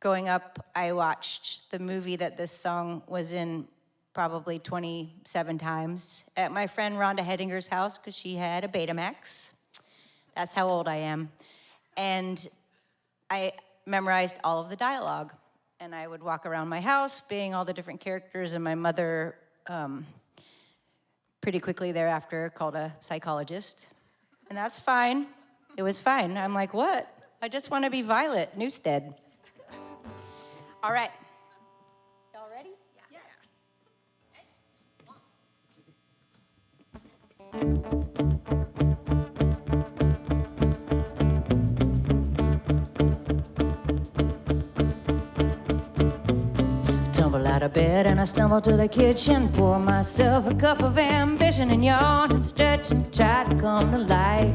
growing up, I watched the movie that this song was in probably 27 times at my friend Rhonda Hedinger's house because she had a Betamax. That's how old I am. And I memorized all of the dialogue. And I would walk around my house being all the different characters, and my mother pretty quickly thereafter called a psychologist. And that's fine. It was fine. I'm like, what? I just want to be Violet Newstead. All right. Y'all ready? Yeah. Tumble out of bed and I stumble to the kitchen, pour myself a cup of ambition and yawn and stretch and try to come to life.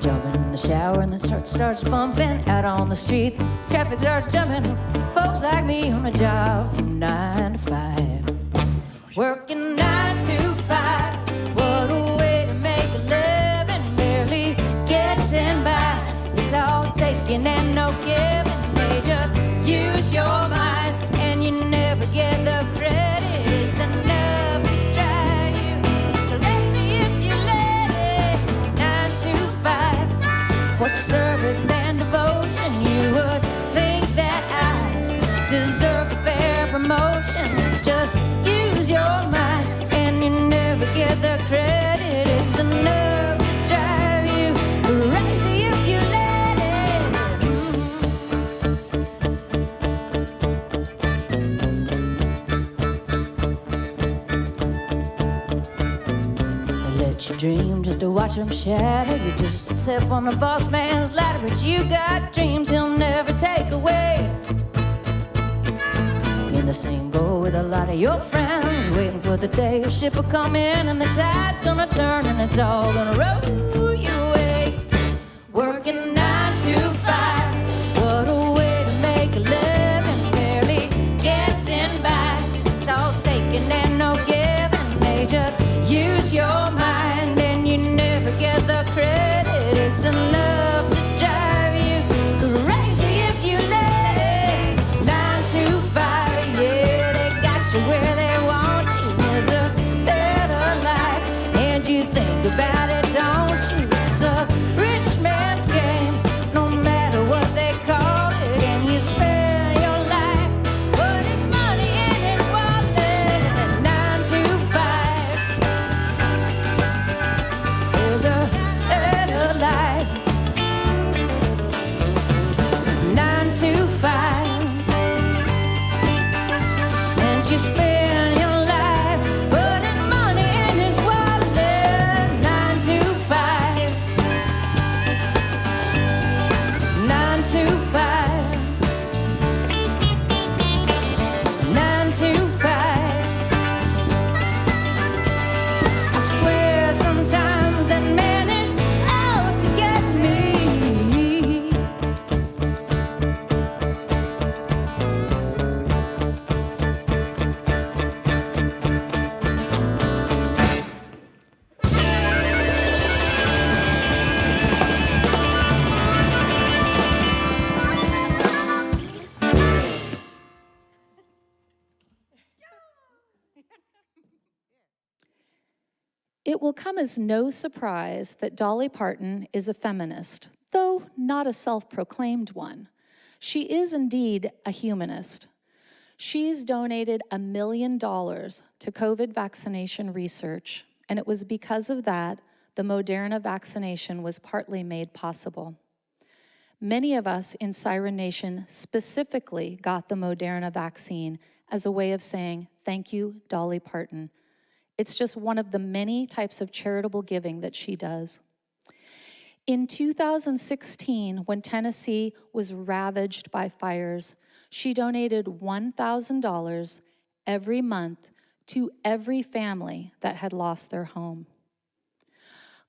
Jump in the shower and the starts bumping out on the street. Traffic starts jumping. Folks like me on a job from 9 to 5. Working 9 to 5. What a way to make a living, barely getting by. It's all taking and no giving. They just use your mind and you never get the credit. It's enough to drive you crazy if you let it. 9 to 5 for service and devotion. You would think that I deserve a fair promotion. Just use your mind and you never get the credit. It's enough to drive you crazy if you let it. Let you dream just to watch them shatter. You just step on the boss man's ladder, but you got dreams he'll never take away. In the same boat with a lot of your friends, waiting for the day your ship will come in and the tide's gonna turn and it's all gonna roll you away. Working 9 to 5, what a way to make a living, barely getting by. It's all taking and no giving. They just use your mind and you never get the credit. It's enough to drive you crazy if you let it. 9 to 5, yeah, they got you where they want you with a better life. And you think about it, don't you? It's a rich man's game, no matter what they call it. And you spend your life putting money in his wallet. 9 to 5, there's a better life. 9 to 5, and you spend your life putting money in his wallet. 9 to 5, 9 to 5, 9 to 5. I swear sometimes that man is out to get me. It will come as no surprise that Dolly Parton is a feminist, though not a self-proclaimed one. She is indeed a humanist. She's donated $1 million to COVID vaccination research, and it was because of that the Moderna vaccination was partly made possible. Many of us in Siren Nation specifically got the Moderna vaccine as a way of saying, thank you, Dolly Parton. It's just one of the many types of charitable giving that she does. In 2016, when Tennessee was ravaged by fires, she donated $1,000 every month to every family that had lost their home.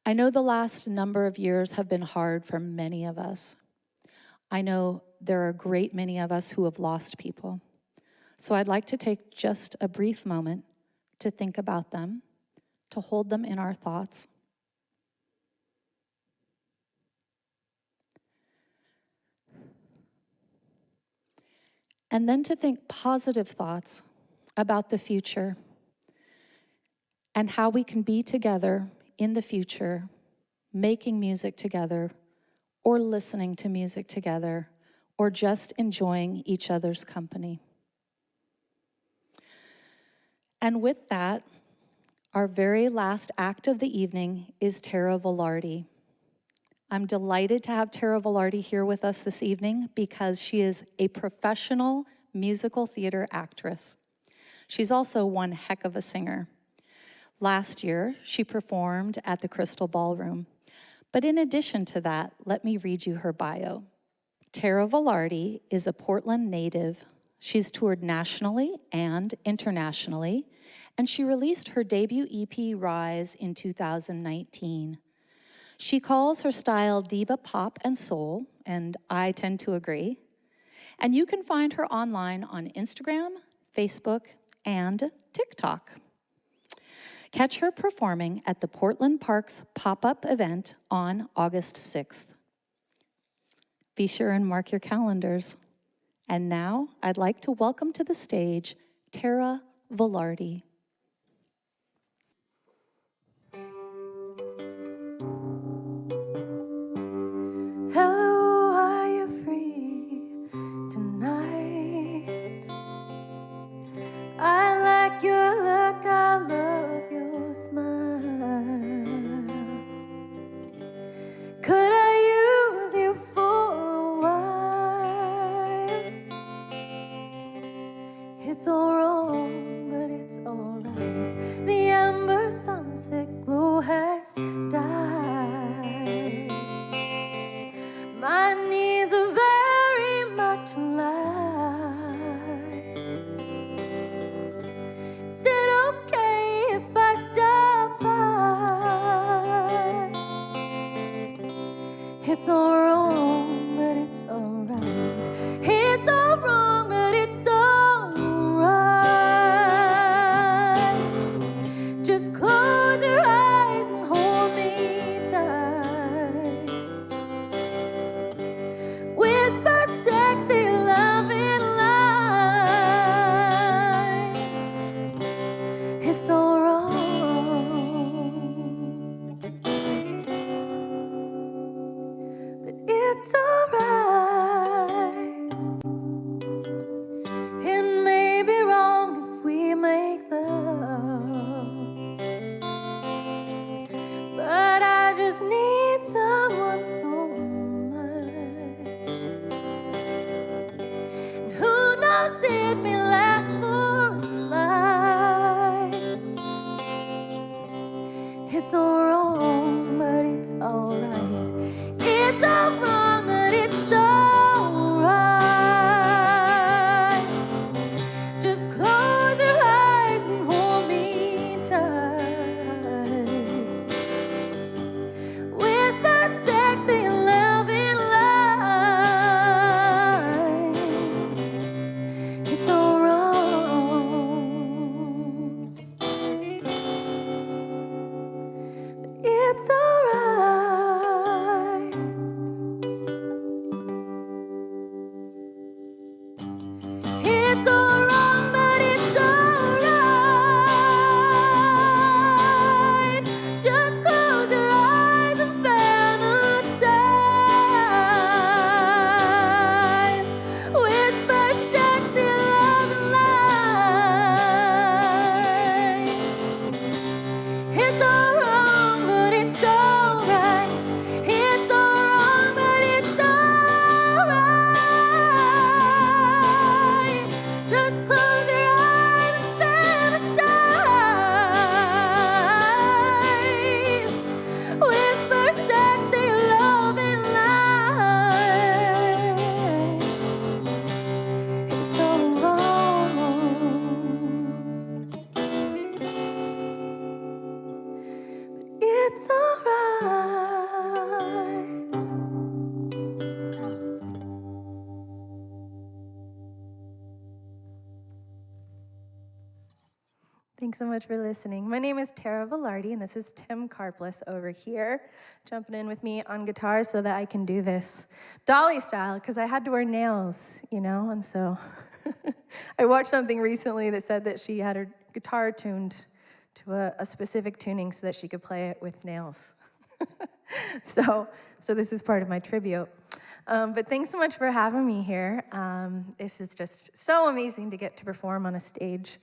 I know the last number of years have been hard for many of us. I know there are a great many of us who have lost people. So I'd like to take just a brief moment to think about them, to hold them in our thoughts. And then to think positive thoughts about the future and how we can be together in the future, making music together, or listening to music together, or just enjoying each other's company. And with that, our very last act of the evening is Tara Velarde. I'm delighted to have Tara Velarde here with us this evening because she is a professional musical theater actress. She's also one heck of a singer. Last year, she performed at the Crystal Ballroom. But in addition to that, let me read you her bio. Tara Velarde is a Portland native. She's toured nationally and internationally, and she released her debut EP, Rise, in 2019. She calls her style diva pop and soul, and I tend to agree. And you can find her online on Instagram, Facebook, and TikTok. Catch her performing at the Portland Parks pop-up event on August 6th. Be sure and mark your calendars. And now I'd like to welcome to the stage Tara Velarde. Hello, are you free tonight? I like your look, I love your smile. Could I use you for a while? It's all wrong, but it's all right. The amber sunset glow has died. My needs are very much alive. Is it okay if I stop by? It's all wrong, but it's all right. It's all wrong, but it's all right. Just close your eyes and hold me tight. Whisper sexy loving lines. It's all wrong, but it's all right. It may be wrong if we make love, but I just need someone so much. And who knows, it may last for life. It's all wrong, but it's all right. It's all wrong, but it's all right. Just close your eyes and hold me tight. Whisper sexy loving lines. It's all wrong, but it's all right. It's all wrong, but it's all right. Just close your eyes and fantasize. Whisper sexy loving lines. It's all wrong, but it's all right. It's all wrong, but it's all right. Just close your eyes and fantasize. Whisper sexy loving lines. It's all wrong, but it's all right. Thanks so much for listening. My name is Tara Velarde, and this is Tim Karplus over here, jumping in with me on guitar so that I can do this Dolly style, because I had to wear nails, and so I watched something recently that said that she had her guitar tuned to a specific tuning so that she could play it with nails. So this is part of my tribute. But thanks so much for having me here. This is just so amazing to get to perform on a stage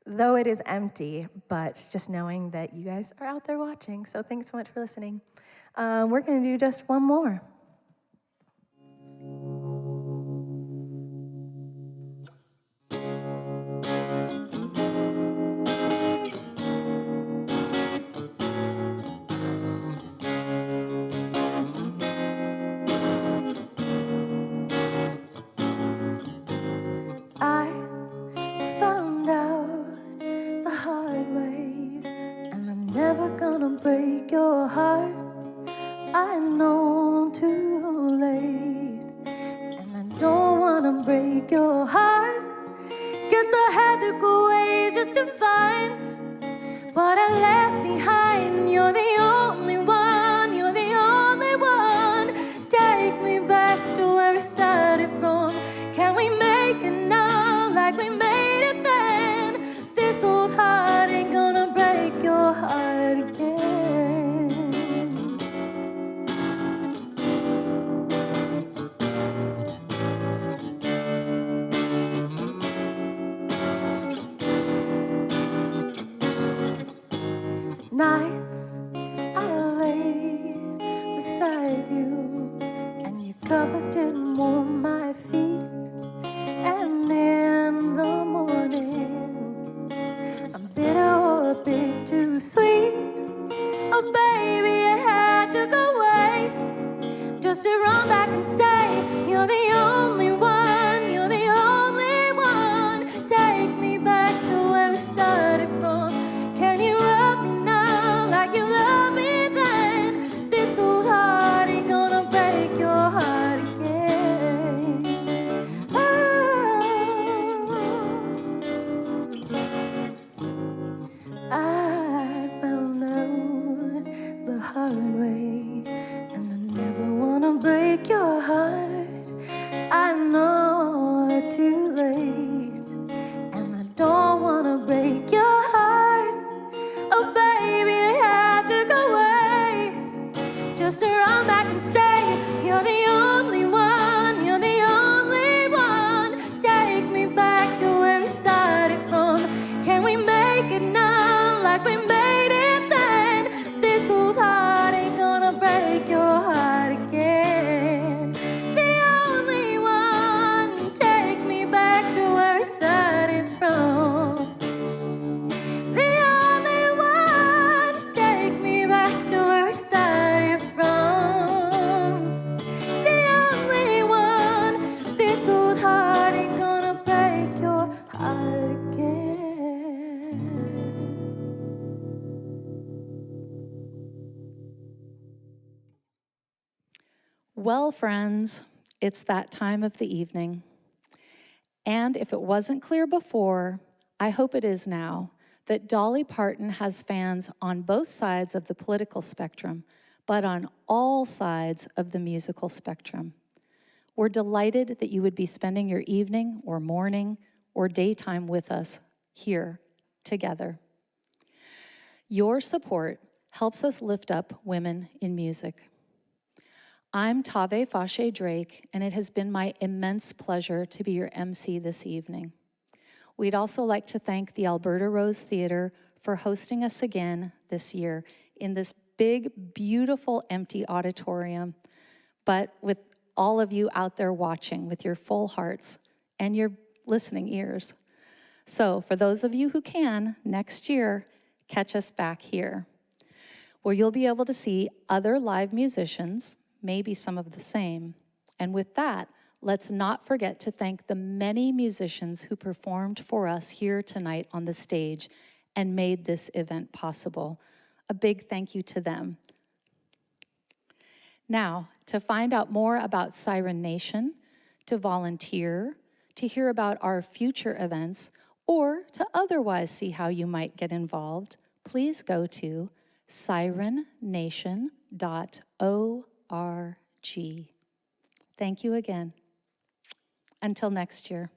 though it is empty, but just knowing that you guys are out there watching. So thanks so much for listening. We're going to do just one more. I found out the hard way, and I'm never gonna break your heart. I know I'm too late, and I don't wanna break your heart. Guess I had to go away just to find what I left behind. You're the only one, you're the only one. Take me back to where we started from. Can we make it now like we made it then? This old heart ain't gonna break your heart again. Nights I lay beside you, and your covers didn't warm my feet. And in the morning, I'm bitter or a bit too sweet. Oh baby, I had to go away just to run back and say you're the only one, you're the only one. Take me back to where we started from. Can you love me now like you loved me then? This old heart ain't gonna break your heart again. Oh, I found out the hard way, and I never wanna break your heart. I know it's too late, and I don't wanna break your heart. Oh baby, I had to go away just to run back and say you're the only one, you're the only one. Take me back to where we started from. Can we make it now like we made it then? This old heart ain't gonna break your heart again. The only one, take me back to where we started from. The only one, take me back to where we started from. The only one, this old heart ain't gonna break your heart again. Well, friends, it's that time of the evening. And if it wasn't clear before, I hope it is now, that Dolly Parton has fans on both sides of the political spectrum, but on all sides of the musical spectrum. We're delighted that you would be spending your evening or morning or daytime with us here together. Your support helps us lift up women in music. I'm Tave Fashe Drake, and it has been my immense pleasure to be your MC this evening. We'd also like to thank the Alberta Rose Theatre for hosting us again this year in this big, beautiful, empty auditorium, but with all of you out there watching with your full hearts and your listening ears. So for those of you who can, next year, catch us back here, where you'll be able to see other live musicians, maybe some of the same. And with that, let's not forget to thank the many musicians who performed for us here tonight on the stage and made this event possible. A big thank you to them. Now, to find out more about Siren Nation, to volunteer, to hear about our future events, or to otherwise see how you might get involved, please go to sirennation.org. Thank you again. Until next year.